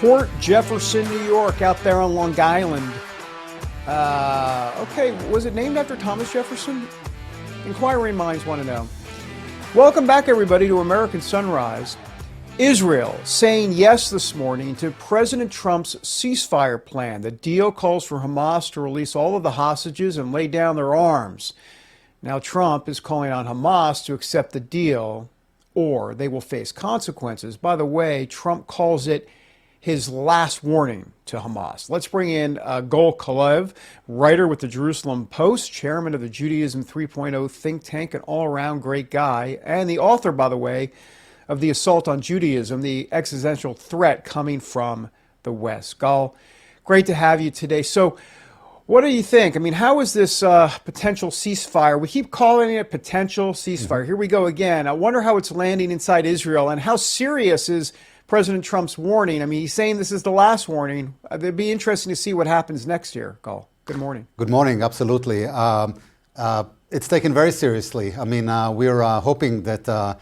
Port Jefferson, New York, out there on Long Island. Okay, was it named after Thomas Jefferson? Inquiring minds want to know. Welcome back, everybody, to American Sunrise. Israel saying yes this morning to President Trump's ceasefire plan. The deal calls for Hamas to release all of the hostages and lay down their arms. Now Trump is calling on Hamas to accept the deal, or they will face consequences. By the way, Trump calls it his last warning to Hamas. Let's bring in Goul Kalev, writer with the Jerusalem Post, chairman of the Judaism 3.0 think tank, an all-around great guy, and the author, by the way, of The Assault on Judaism, the existential threat coming from the West. Goul, great to have you today. So what do you think? I mean, how is this potential ceasefire? We keep calling it potential ceasefire. Here we go again. I wonder how it's landing inside Israel, and how serious is President Trump's warning? I mean, he's saying this is the last warning. It'd be interesting to see what happens next year. Goul, good morning. Good morning, absolutely. It's taken very seriously. I mean, we're hoping that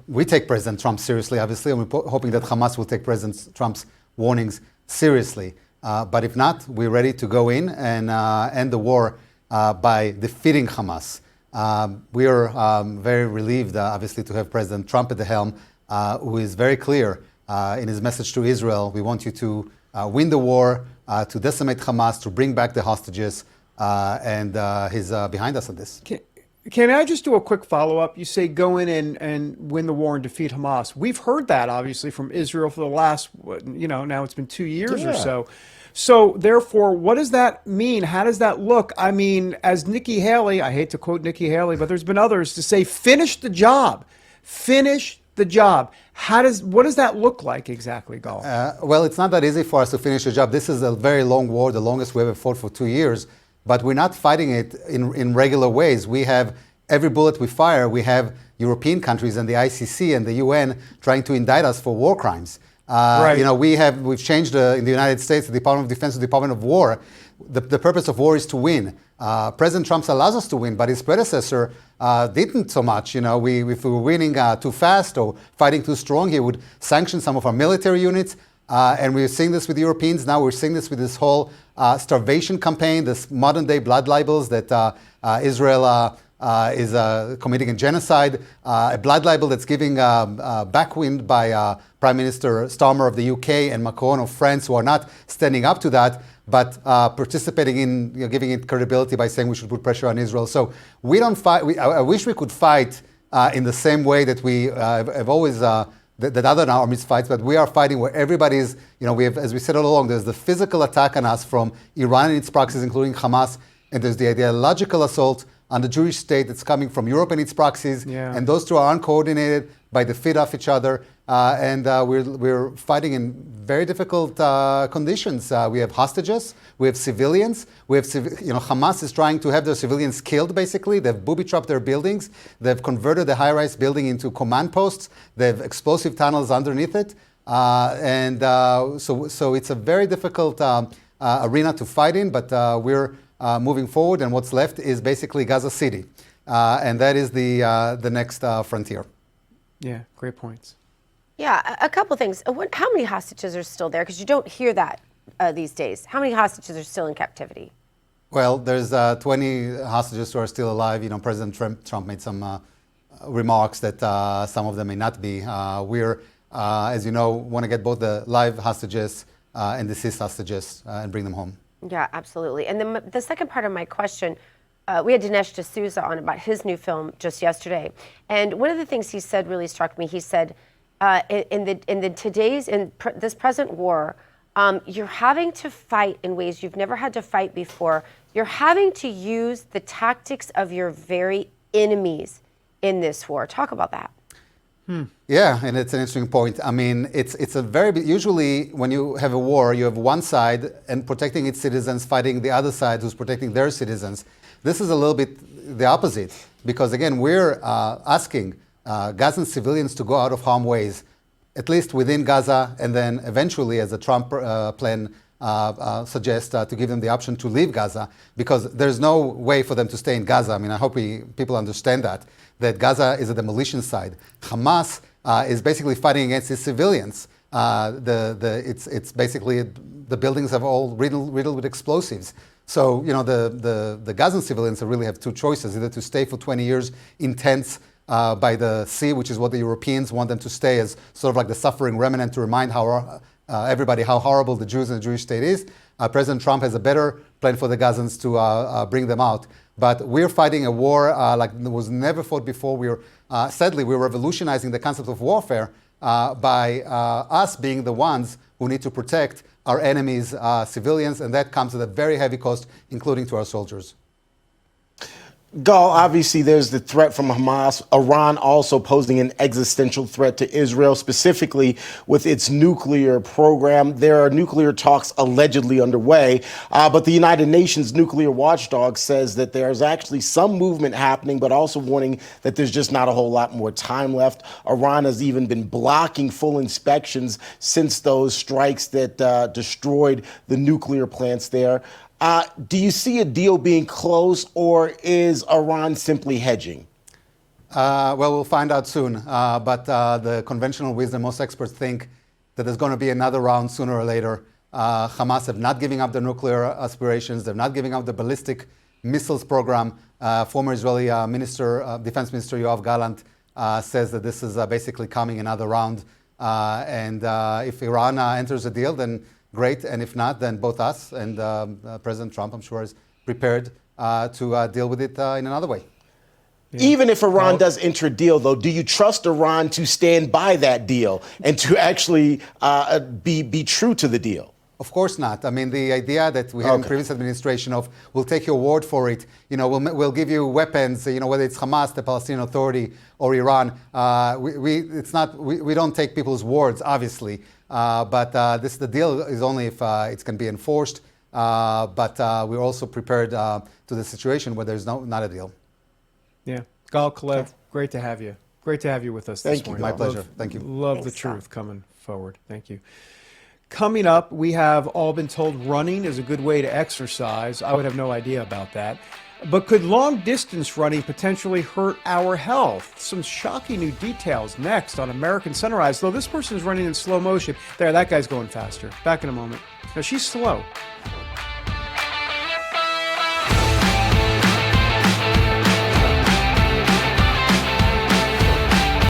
we take President Trump seriously, obviously, and we're hoping that Hamas will take President Trump's warnings seriously. But if not, we're ready to go in and end the war by defeating Hamas. We are very relieved, obviously, to have President Trump at the helm, who is very clear in his message to Israel. We want you to win the war, to decimate Hamas, to bring back the hostages, and he's behind us on this. Can I just do a quick follow-up? You say go in and win the war and defeat Hamas. We've heard that, obviously, from Israel for the last, now it's been 2 years or so. So, therefore, what does that mean? How does that look? I mean, as Nikki Haley, I hate to quote Nikki Haley, but there's been others to say, finish the job. Finish the job. What does that look like exactly, Goul? Well, it's not that easy for us to finish the job. This is a very long war, the longest we ever fought for 2 years. But we're not fighting it in regular ways. We have every bullet we fire, we have European countries and the ICC and the UN trying to indict us for war crimes. Right. We've changed in the United States, the Department of Defense, the Department of War. The purpose of war is to win. President Trump allows us to win, but his predecessor didn't so much. If we were winning too fast or fighting too strong, he would sanction some of our military units. And we're seeing this with the Europeans. Now we're seeing this with this whole starvation campaign, this modern-day blood libels that Israel is committing a genocide, a blood libel that's giving backwind by Prime Minister Starmer of the UK and Macron of France, who are not standing up to that, but participating in giving it credibility by saying we should put pressure on Israel. So we don't fight. I wish we could fight in the same way that we have always that other armies fight, but we are fighting where everybody's, we have, as we said all along, there's the physical attack on us from Iran and its proxies, including Hamas, and there's the ideological assault on the Jewish state that's coming from Europe and its proxies, and those two are uncoordinated by the feed off each other, and we're fighting in very difficult conditions. We have hostages, we have civilians, Hamas is trying to have their civilians killed, basically. They've booby-trapped their buildings, they've converted the high-rise building into command posts, they have explosive tunnels underneath it, so it's a very difficult arena to fight in, but we're moving forward, and what's left is basically Gaza City, and that is the next frontier. Yeah, great points. Yeah, a couple things. How many hostages are still there? Because you don't hear that these days. How many hostages are still in captivity? Well, there's 20 hostages who are still alive. President Trump made some remarks that some of them may not be. We're, as you know, want to get both the live hostages and deceased hostages and bring them home. Yeah, absolutely. And then the second part of my question, we had Dinesh D'Souza on about his new film just yesterday, and one of the things he said really struck me. He said, in this present war, you're having to fight in ways you've never had to fight before. You're having to use the tactics of your very enemies in this war. Talk about that. Yeah, and it's an interesting point. I mean, it's a very usually when you have a war, you have one side and protecting its citizens, fighting the other side who's protecting their citizens. This is a little bit the opposite, because again, we're asking Gazan civilians to go out of harm's way, at least within Gaza, and then eventually, as the Trump plan suggests, to give them the option to leave Gaza, because there's no way for them to stay in Gaza. I mean, I hope people understand that Gaza is a demolition site. Hamas is basically fighting against its civilians. It's basically the buildings have all riddled with explosives. So the Gazan civilians really have two choices: either to stay for 20 years in tents by the sea, which is what the Europeans want them to stay as sort of like the suffering remnant to remind everybody how horrible the Jews and the Jewish state is. President Trump has a better plan for the Gazans to bring them out. But we're fighting a war like was never fought before. Sadly, we're revolutionizing the concept of warfare by us being the ones who need to protect our enemies' civilians, and that comes at a very heavy cost, including to our soldiers. Gaul, obviously there's the threat from Hamas. Iran also posing an existential threat to Israel, specifically with its nuclear program. There are nuclear talks allegedly underway, but the United Nations nuclear watchdog says that there's actually some movement happening, but also warning that there's just not a whole lot more time left. Iran has even been blocking full inspections since those strikes that destroyed the nuclear plants there. Do you see a deal being close, or is Iran simply hedging? Well, we'll find out soon. But the conventional wisdom, most experts think that there's going to be another round sooner or later. Hamas have not giving up their nuclear aspirations. They're not giving up the ballistic missiles program. Former Israeli Defense Minister Yoav Gallant says that this is basically coming another round. And if Iran enters a deal, then great, and if not, then both us and President Trump, I'm sure, is prepared to deal with it in another way. Yeah. Even if Iran does enter a deal, though, do you trust Iran to stand by that deal and to actually be true to the deal? Of course not. I mean, the idea that we had in previous administration of we'll take your word for it, we'll give you weapons, whether it's Hamas, the Palestinian Authority, or Iran, we don't take people's words, obviously. But the deal is only if it can be enforced. But we're also prepared to the situation where there's not a deal. Yeah. Goul Kalev, great to have you. Great to have you with us this morning. My pleasure. Thank you. Love the truth coming forward. Thank you. Coming up, we have all been told running is a good way to exercise. I would have no idea about that. But could long-distance running potentially hurt our health? Some shocking new details next on American Sunrise. Though this person is running in slow motion. There, that guy's going faster. Back in a moment. Now, she's slow.